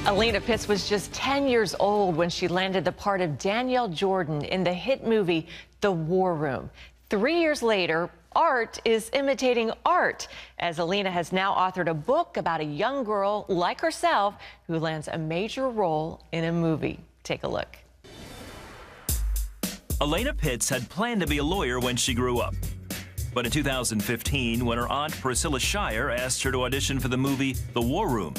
Alena Pitts was just 10 years old when she landed the part of Danielle Jordan in the hit movie The War Room. 3 years later, art is imitating art, as Alena has now authored a book about a young girl like herself who lands a major role in a movie. Take a look. Alena Pitts had planned to be a lawyer when she grew up. But in 2015, when her aunt Priscilla Shire asked her to audition for the movie The War Room,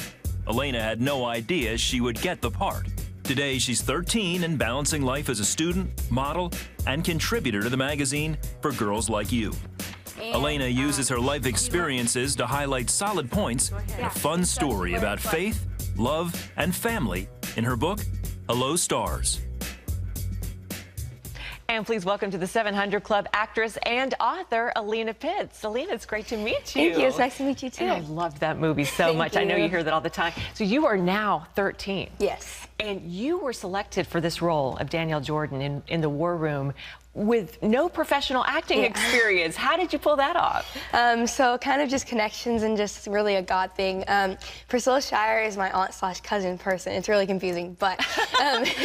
Alena had no idea she would get the part. Today, she's 13 and balancing life as a student, model, and contributor to the magazine For Girls Like You. Alena uses her life experiences to highlight solid points in a fun story about faith, love, and family in her book, Hello Stars. And please welcome to the 700 Club actress and author, Alena Pitts. Alena, it's great to meet you. Thank you. It's nice to meet you, too. And I loved that movie so much. I know you hear that all the time. So you are now 13. Yes. And you were selected for this role of Danielle Jordan in The War Room with no professional acting experience. How did you pull that off? So kind of just connections and just really a God thing. Priscilla Shire is my aunt/cousin person. It's really confusing, but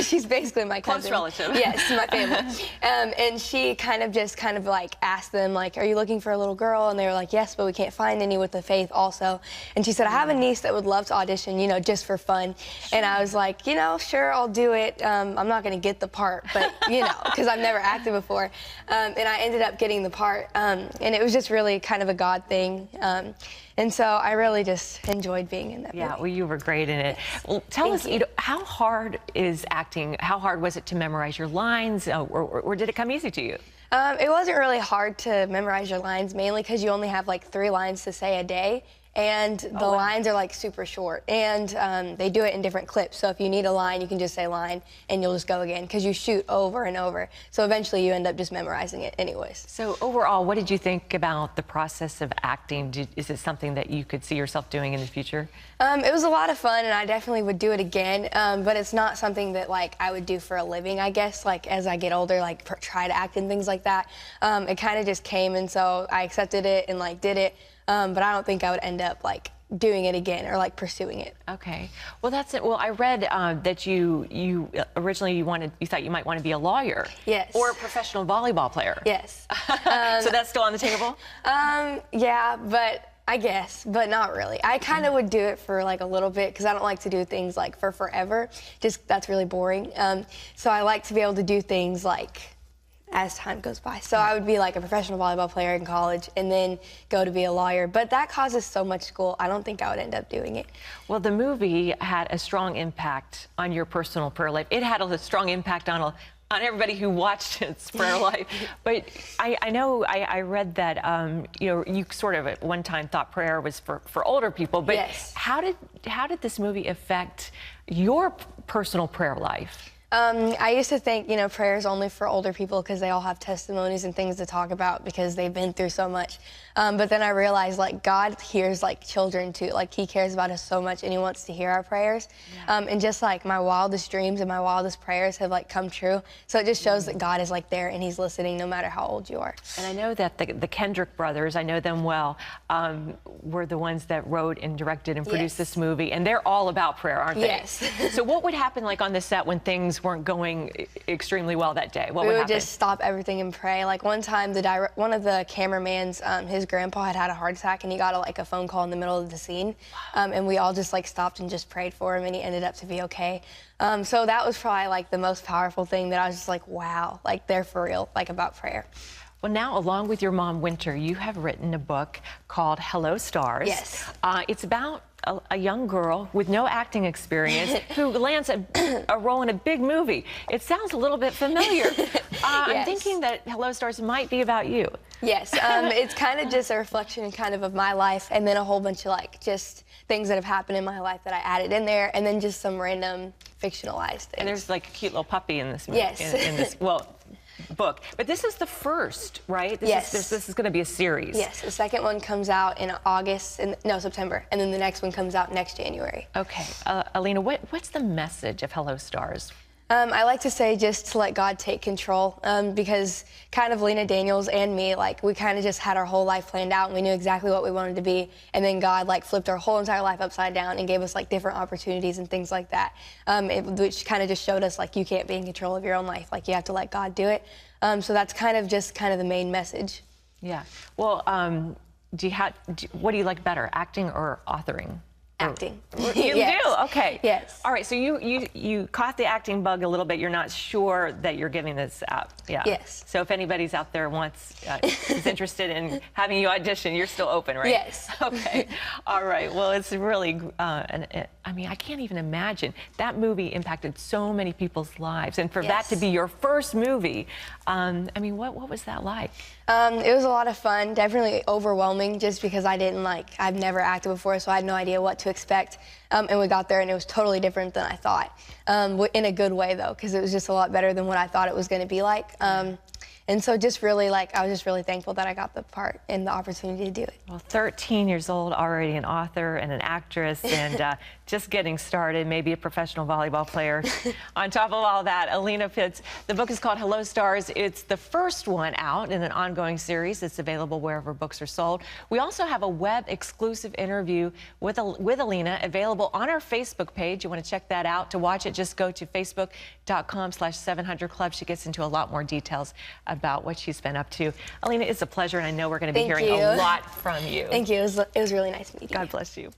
she's basically my cousin. Close relative. Yes, my family. And she kind of like asked them, like, are you looking for a little girl? And they were like, yes, but we can't find any with the faith also. And she said, I have a niece that would love to audition, you know, just for fun. Sure. And I was like, you know, sure, I'll do it. I'm not going to get the part, but, you know, because I've never acted before. And I ended up getting the part. And it was just really kind of a God thing. And so I really just enjoyed being in that movie. Yeah, well, you were great in it. Well, tell us, you know, how hard is acting? How hard was it to memorize your lines, or did it come easy to you? It wasn't really hard to memorize your lines, mainly because you only have like 3 lines to say a day. And the lines are like super short, and they do it in different clips. So if you need a line, you can just say line and you'll just go again because you shoot over and over. So eventually you end up just memorizing it anyways. So overall, what did you think about the process of acting? Is it something that you could see yourself doing in the future? It was a lot of fun, and I definitely would do it again, but it's not something that like I would do for a living, I guess, like as I get older, like try to act and things like that. It kind of just came, and so I accepted it and like did it. But I don't think I would end up like doing it again or like pursuing it. Okay. Well, that's it. Well, I read that you originally you thought you might want to be a lawyer. Yes. Or a professional volleyball player. Yes. So that's still on the table? Yeah, but I guess, but not really. I kind of would do it for like a little bit because I don't like to do things like for forever. Just that's really boring. So I like to be able to do things like as time goes by. So I would be like a professional volleyball player in college and then go to be a lawyer. But that causes so much school, I don't think I would end up doing it. Well, the movie had a strong impact on your personal prayer life. It had a strong impact on everybody who watched its prayer life. But I know I read that you know, you sort of at one time thought prayer was for older people. But yes. How did this movie affect your personal prayer life? I used to think, you know, prayer is only for older people because they all have testimonies and things to talk about because they've been through so much. But then I realized, like, God hears, like, children, too. Like, he cares about us so much, and he wants to hear our prayers. Yeah. And just, like, my wildest dreams and my wildest prayers have, like, come true. So it just shows that God is, like, there, and he's listening no matter how old you are. And I know that the Kendrick brothers, I know them well, were the ones that wrote and directed and produced this movie. And they're all about prayer, aren't they? Yes. So what would happen, like, on the set when things weren't going extremely well that day? What would happen? We would just stop everything and pray. Like, one time, one of the cameraman's, his grandpa had a heart attack, and he got a phone call in the middle of the scene. And we all just like stopped and just prayed for him, and he ended up to be okay. So that was probably like the most powerful thing that I was just like, wow, like they're for real, like about prayer. Well, now, along with your mom, Winter, you have written a book called Hello Stars. Yes. It's about a young girl with no acting experience who lands a role in a big movie. It sounds a little bit familiar. I'm thinking that Hello Stars might be about you. Yes, it's kind of just a reflection kind of my life, and then a whole bunch of like just things that have happened in my life that I added in there, and then just some random fictionalized things. And there's like a cute little puppy in this movie. Yes. In this, well, book. But this is the first, right? This is going to be a series. Yes, the second one comes out in September, and then the next one comes out next January. Okay. Alena, what's the message of Hello Stars? I like to say just to let God take control, because kind of Lena Daniels and me, like, we kind of just had our whole life planned out and we knew exactly what we wanted to be, and then God like flipped our whole entire life upside down and gave us like different opportunities and things like that, which kind of just showed us like you can't be in control of your own life, like you have to let God do it. So that's kind of the main message. Yeah. Well, what do you like better, acting or authoring? Acting. You Yes. do? Okay. Yes. All right, so you caught the acting bug a little bit. You're not sure that you're giving this up. Yeah. Yes. So if anybody's out there is interested in having you audition, you're still open, right? Yes. Okay. All right. Well, it's really, I mean, I can't even imagine. That movie impacted so many people's lives. And for that to be your first movie, I mean, what was that like? It was a lot of fun, definitely overwhelming just because I've never acted before, so I had no idea what to expect. And we got there and it was totally different than I thought, in a good way though, because it was just a lot better than what I thought it was going to be like. And so just really, I was just really thankful that I got the part and the opportunity to do it. Well, 13 years old, already an author and an actress, and just getting started, maybe a professional volleyball player. On top of all that, Alena Pitts, the book is called Hello Stars. It's the first one out in an ongoing series. It's available wherever books are sold. We also have a web-exclusive interview with Alena available on our Facebook page. You want to check that out. To watch it, just go to facebook.com/700club. She gets into a lot more details about what she's been up to. Alena, it's a pleasure, and I know we're going to be hearing a lot from you. Thank you. It was really nice meeting you. God bless you.